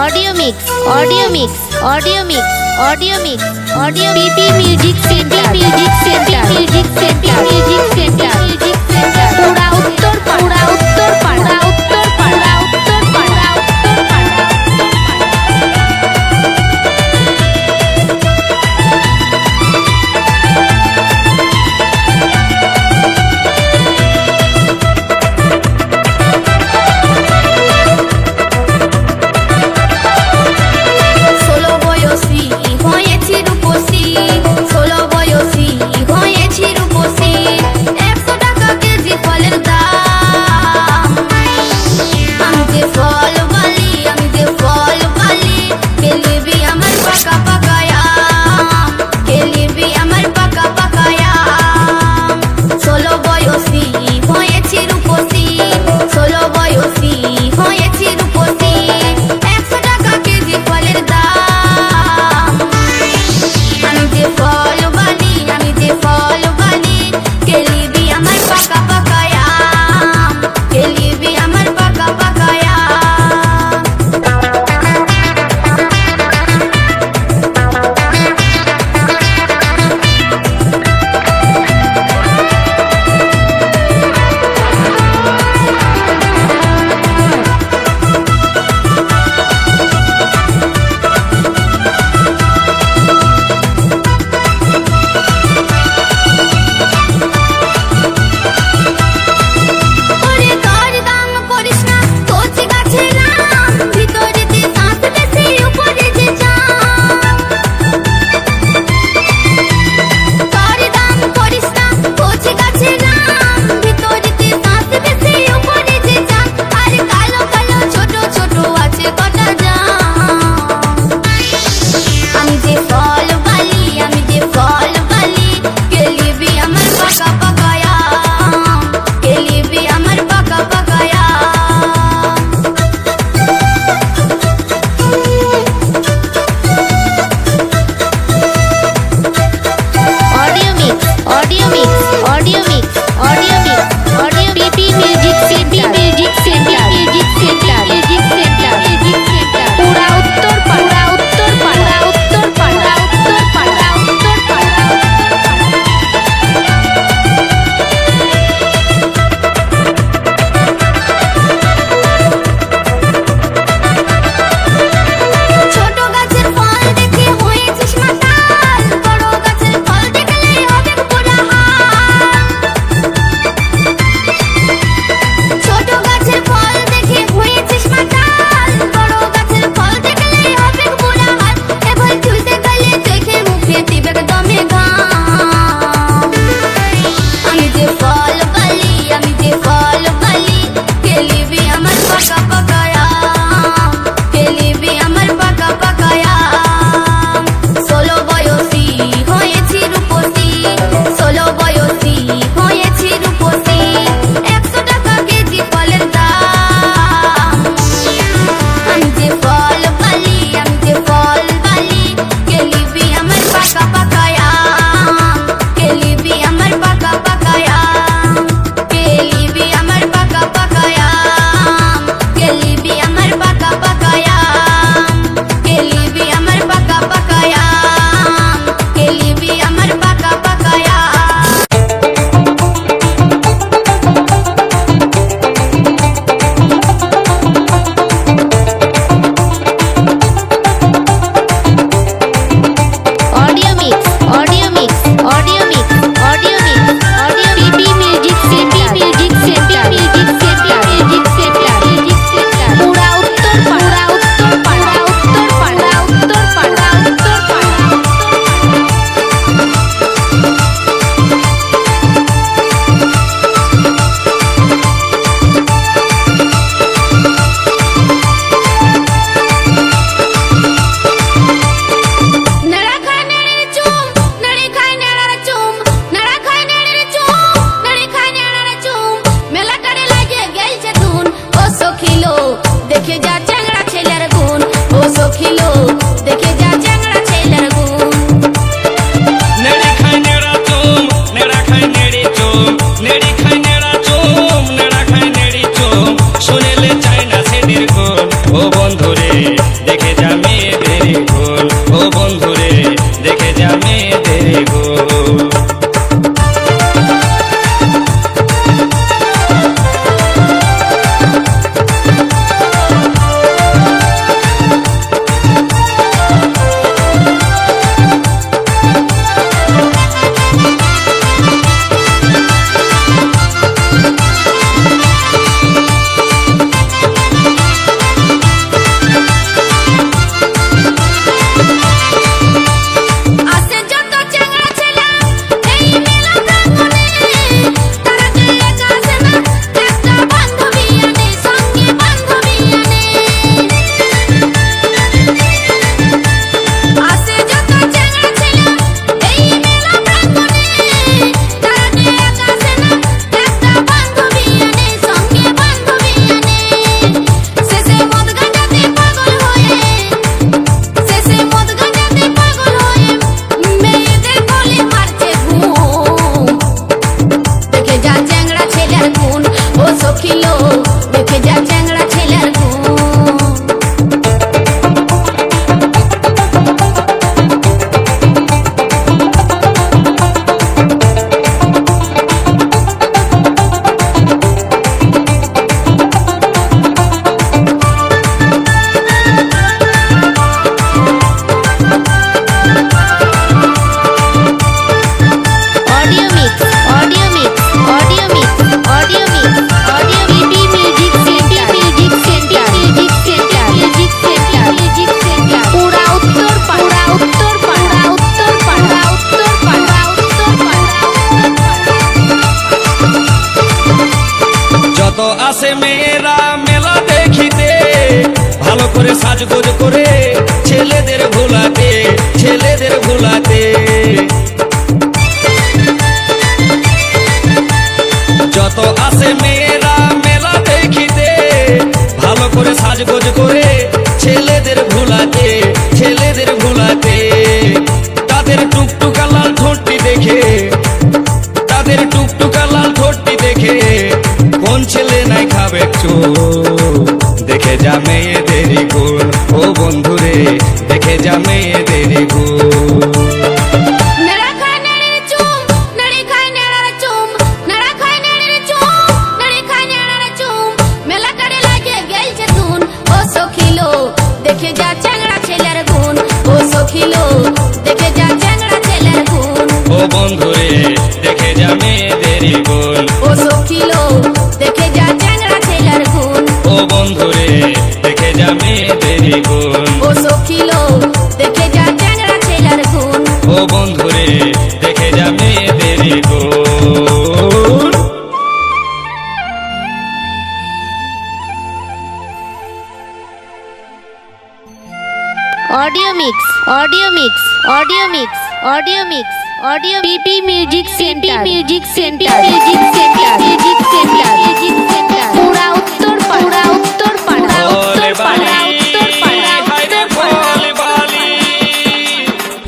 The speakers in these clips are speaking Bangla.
Audio mix audio mix audio mix audio mix audio PP music centre music centre music centre music centre music centre पूरा उत्तर पाड़ा उत्तर पाड़ा उत्तर पाड़ा उत्तर पाड़ा उत्तर पाड़ा ভালো করে সাজগোজ করে ছেলেদের ভোলাতে, ছেলেদের ভোলাতে। যত আসে মেয়েরা মেলা দেখিতে, ভালো করে সাজগোজ করে ছেলেদের ভোলাতে, ছেলেদের ভোলাতে। তাদের টুকটুকা লাল ঠোঁটটি দেখে, তাদের টুকটুকা লাল ঠোঁটটি দেখে কোন ছেলে নাই খাবে চোখ। দেখে যা মেয়েদেরই গুণ, ও বন্ধুরে দেখে যা মেয়েদেরই গুণ। দেখে যা চ্যাংড়া ছেলের গুণ, ও সখিলো দেখে যা চ্যাংড়া ছেলের গুণ। ও বন্ধুরে দেখে যা মেয়েদেরই গুণ, ও সখিলো দেখে যা চ্যাংড়া ছেলের গুণ। ও বন্ধুরে দেখে যা মেয়েদেরই গুণ, ও সখিলো দেখে যা চ্যাংড়া ছেলের গুণ। ও বন্ধুরে দেখে যা মেয়েদেরই গুণ। Audio mix, audio mix, audio mix, audio mix, audio PP music centre, music centre, music centre, music centre, music centre. पूरा उत्तर पाड़ा, उत्तर पाड़ा, उत्तर पाड़ा, उत्तर पाड़ा, उत्तर पाड़ा।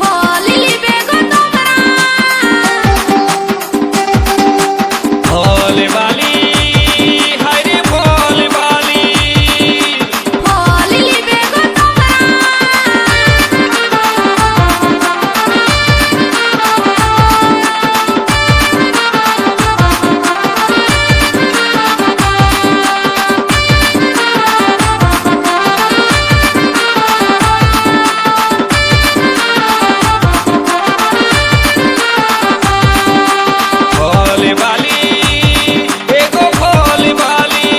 फल लिबे गो तोमरा, फल वाली हाय रे फल वाली, फल लिबे गो तोमरा। फल वाली एगो फल वाली।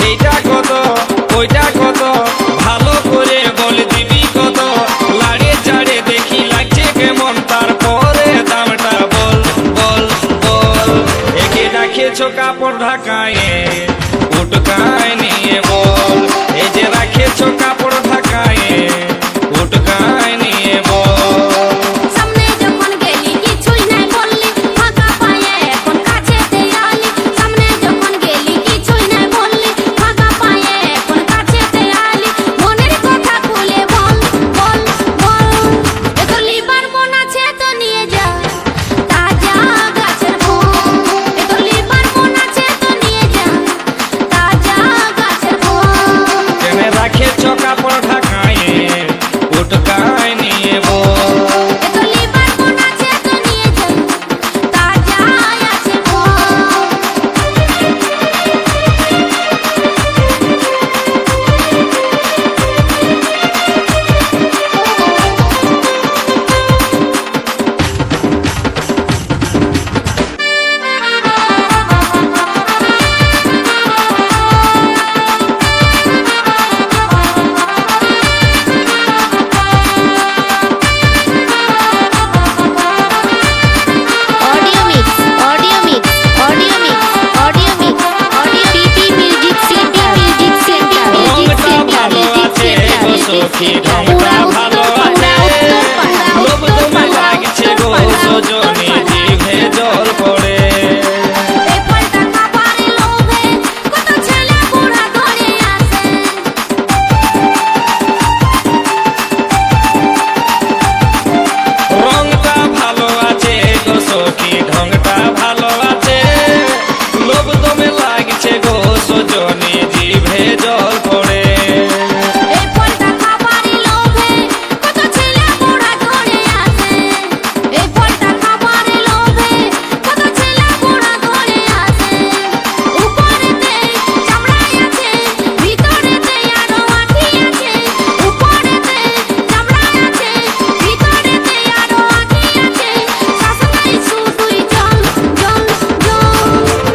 এইটা কত ওইটা কত ভালো করে বল দিবি কত। লাড়ে চাড়ে দেখি লাগছে কেমন, তারপরে দামটা বল বল বল। একে রাখেছো কাপড় ঢাকায়ে উটকায় নিয়ে বল। এই যে রাখেছো কাপড় ঢাকায়ে উটকায় নিয়ে বল। সামনে যখন গেলি কিছুই নাই বললি, ফাঁকা পায়ে এখন কাছেতে আলি। সামনে যখন গেলি কিছুই নাই বললি, ফাঁকা পায়ে এখন কাছেতে আলি। মনের কথা খুলে বল বল বল। এ তোর লিবার মন আছে তো নিয়ে যা, তাজা গাছের ফুল। এ তোর লিবার মন আছে তো নিয়ে যা, তাজা গাছের ফুল। কেনে রাখেছো কাপড় ঢাকায়ে উটকায় নিয়ে বল। এ তোর লিবার মন আছে তো নিয়ে যা, তাজা আছে ফুল। Audio mix, audio mix, audio mix, audio mix, audio PP music centre, music centre, music রংটা सेंटर, ভালো म्यूजिक আছে सेंटर, গো म्यूजिक সখী, सेंटर। ঢংটা पूरा ভালো उत्तर আছে। पाड़ा, उत्तर पाड़ा, লোভ उत्तर তোমায় पाड़ा, লাগছে उत्तर গো पाड़ा, সজনী, उत्तर पाड़ा। জিভে জল পড়ে। এই ফলটা খাবারে লোভে কত ছেলে বুড়া ধরে আসে। রংটা ভালো আছে গো সখী, ঢংটা ভালো আছে। লোভ তুমি লাগছে গো সজনী, জিভে জল পড়ে। এই ফলটা খাবারে লোভে কত ছেলে বুড়া ধরে আসে। এই ফলটা খাবারে লোভে কত ছেলে বুড়া ধরে আসে। উপরেতে চামড়াই আছে, ভিতরেতে আরো আঠি আছে। উপরেতে চামড়াই আছে, ভিতরেতে আরো আঠি আছে। শাসনাই শুধুই জল জল জল।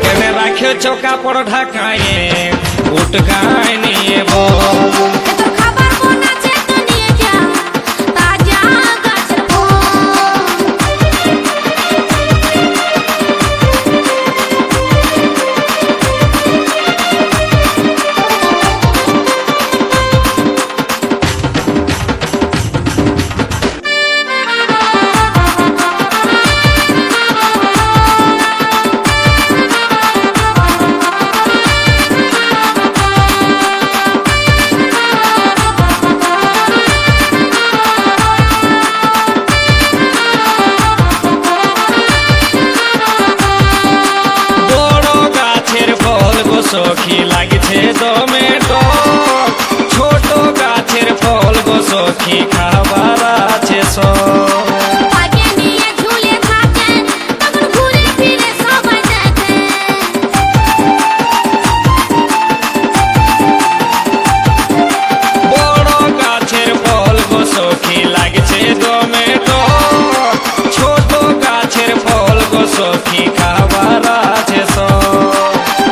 কেনে রাখেছো কাপড় ঢাকায়ে উটকায় নিয়ে বল। এ তোর খাবার মন আছে তো নিয়ে যা, তাজা গাছের ফুল। টমেটো ছোট গাছের ফল গো সখী খাবার আছে সব পাকে নিয়ে ঝুলে থাকে তখন ঘুরে ফিরে সবাই দেখে বড় গাছের ফল গো সখী লাগছে টমেটো ছোট গাছের ফল গো সখী খাবার আছে সব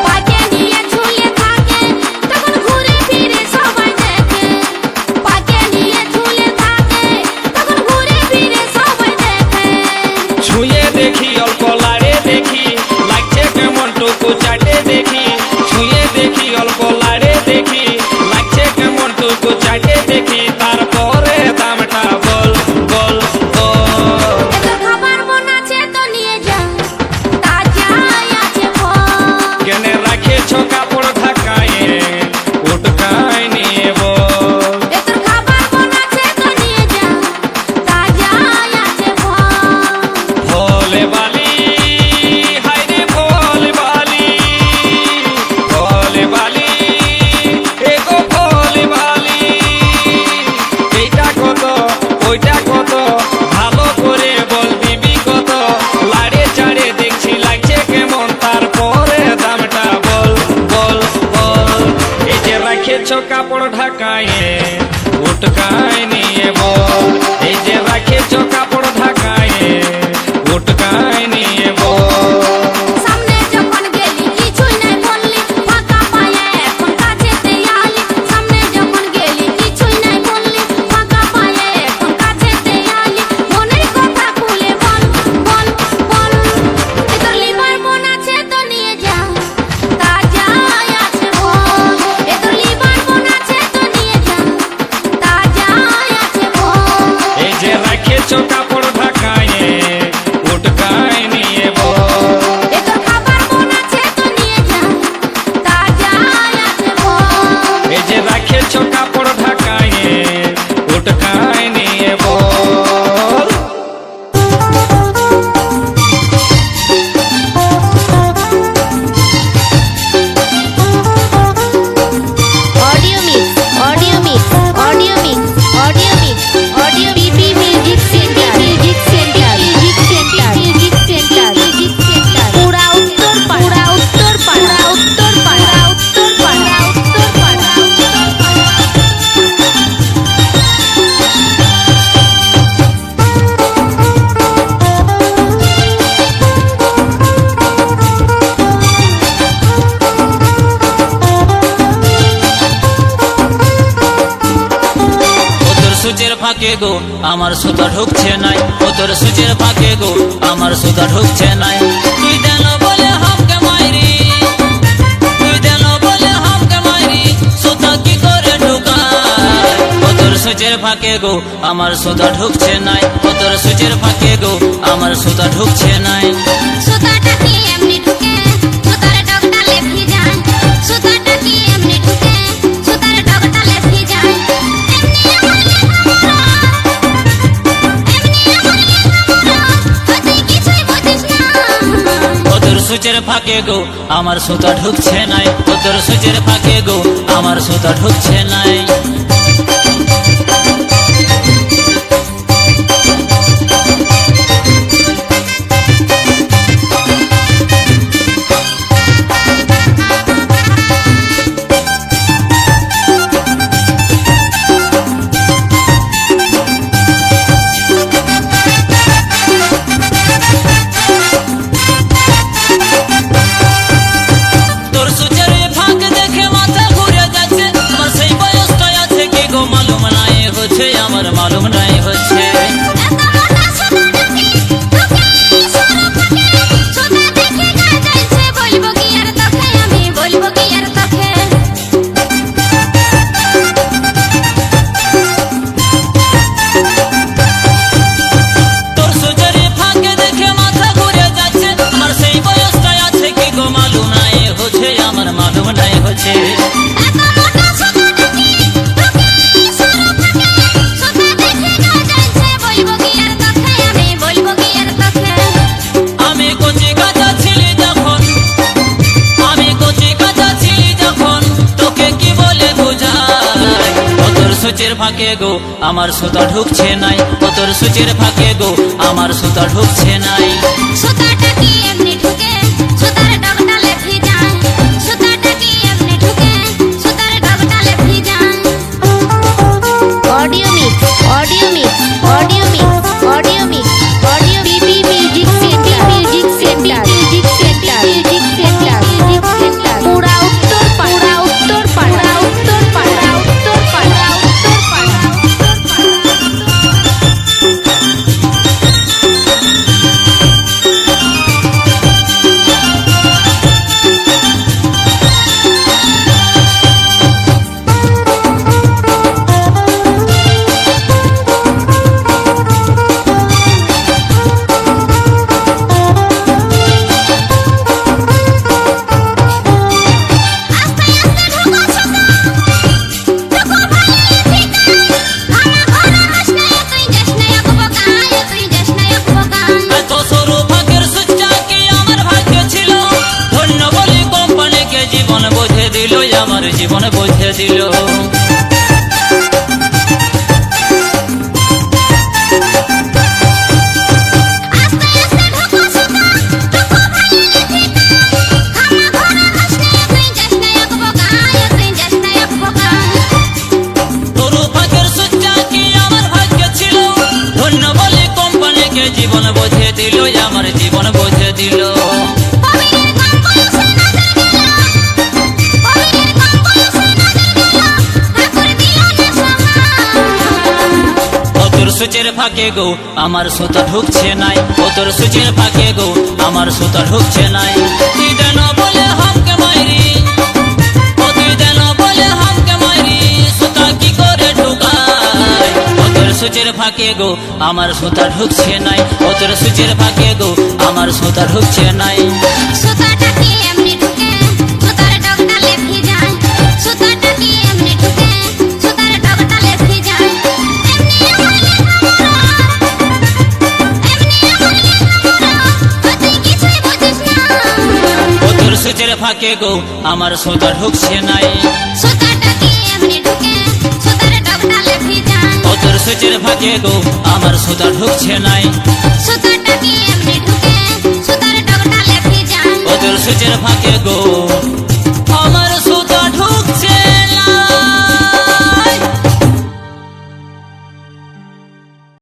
পাকে নিয়ে ঝুলে থাকে তখন ঘুরে ফিরে সবাই দেখে পাকে নিয়ে ঝুলে থাকে তখন ঘুরে ফিরে সবাই দেখে ছুঁয়ে দেখি অল্প লাড়ে দেখি লাগছে কেমন টুকু চাটে দেখি ছুঁয়ে দেখি অল্প লাড়ে দেখি লাগছে কেমন টুকু চাটে দেখি তারপরে দামটা বল বল বল এত খাবার মন আছে তো নিয়ে যা তাজা আছে ফল কেনে রাখেছ কাপড় ঢাকায়ে উটকায় নিয়ে বল এত খাবার মন আছে তো নিয়ে যা তাজা আছে ফল ভোলে বালি হায়রে ভোলে বালি ভোলে বালি এগো ভোলে বালি এইটা কত ওইটা কত ভালো করে বল দিবি কত লাড়ে চাড়ে দেখছি লাগছে কেমন তারপরে দামটা বল বল বল এই যে রাখেছ কাপড় ঢাকায়ে উটকায় নিয়ে বল এই যে রাখেছ কাপড় ঢাকায়ে উটকায় নিয়ে বল সামনে যখন গেলি কিছুই নাই বললি ফাঁকা পায়ে এখন কাছেতে আলি সামনে যখন গেলি কিছুই নাই বললি ফাঁকা পায়ে এখন কাছেতে আলি মনের কথা খুলে বল বল বল এ তোর লিভার মন আছে তো নিয়ে যা তাজা আছে বল এ তোর লিভার মন আছে তো নিয়ে যা তাজা আছে বল এই যে রাখেছ কাপড় ঢাকায়ে উটকায় নিয়ে বল এ তোর খাবার মন আছে তো নিয়ে যা তাজা আছে বল এই যে রাখেছ কাপড় ঢাকায়ে উটকায় নিয়ে বল audio mix audio mix audio mix audio mix audio BP music centre music centre music centre music centre music centre पूरा उत्तर पाड़ा उत्तर पाड़ा उत्तर पाड़ा उत्तर पाड़ा उत्तर पाड़ा ও তোর সূচের ফাঁকে গো আমার সুতা ঢুকছে নাই ও তোর সূচের ফাঁকে গো আমার সুতা ঢুকছে নাই তুই দেন বলে হামকে মাইরি তুই দেন বলে হামকে মাইরি সুতা কি করে ঢুকায় ও তোর সূচের ফাঁকে গো আমার সুতা ঢুকছে নাই ও তোর সূচের ফাঁকে গো আমার সুতা ঢুকছে নাই সুতাটা কি এমনি ঢুকে সুতার ডগটা লেফি যায় সুতাটা কি এমনি ঢুকে সুতার ডগটা লেফি যায় এমনি হলে আমরা তুই কিছুই বুঝিস না ও তোর সূচের ফাঁকে গো আমার সুতা ঢুকছে নাই ও তোর সূচের ফাঁকে গো আমার সুতা ঢুকছে নাই তোর সূচের ফাঁক দেখে মাথা ঘুরে যাচ্ছে আমার সেই বয়সটা আছে ফাঁকে গো আমার সুতা ঢুকছে নাই, ও তোর সূচের ফাঁকে গো আমার সুতা ঢুকছে নাই। সুতাটা কি এমনি ঢুকে সুতার ডগডালে ভিজান, সুতাটা কি এমনি ঢুকে সুতার ডগডালে ভিজান। Audio mix audio mix audio mix audio mix audio BP music centre music centre music centre music centre music centre পুরা উত্তর পাড়া উত্তর পাড়া উত্তর পাড়া উত্তর পাড়া উত্তর পাড়া এত সরু ফাঁকের সূচটা কি আমার ভাগ্যে ছিল, ধন্য বলি কোম্পানিকে জীবন বুঝে দিল, আমার জীবন বুঝে দিল। সরু ফাঁকের সূচটা কি আমার ভাগ্যে ছিল, ধন্য বলি কোম্পানিকে জীবন বুঝে দিল, আমার জীবন বুঝে দিল। ও তোর সূচের ফাঁকে গো আমার সুতা ঢুকছে নাই, ও তোর সূচের ফাঁকে গো আমার সুতা ঢুকছে নাই। তুই দেন বলে হামকে মাইরি, ও তুই দেন বলে হামকে মাইরি, সুতা কি করে ঢুকাই। ও তোর সূচের ফাঁকে গো আমার সুতা ঢুকছে নাই, ও তোর সূচের ফাঁকে গো আমার সুতা ঢুকছে নাই। সুতাটা কি এমনি ঢুকে সুতার ডগডালে ভিজান, সুতাটা কি এমনি ঢুকে সুতার ডগডালে ভিজান। এমনি হইলে আমরা তুই কিছুই বুঝিস না। ও তোর সূচের ফাঁকে গো আমার সুতা ঢুকছে নাই, সুতাটা কি এমনি ঢুকে সুতার ডগডালে ভিজান, ও তোর সূচের ফাঁকে গো আমার সুতা ঢুকছে নাই। সুতাটা কি এমনি ঢুকে সুতার ডগডালে ভিজান। ও তোর সূচের ফাঁকে গো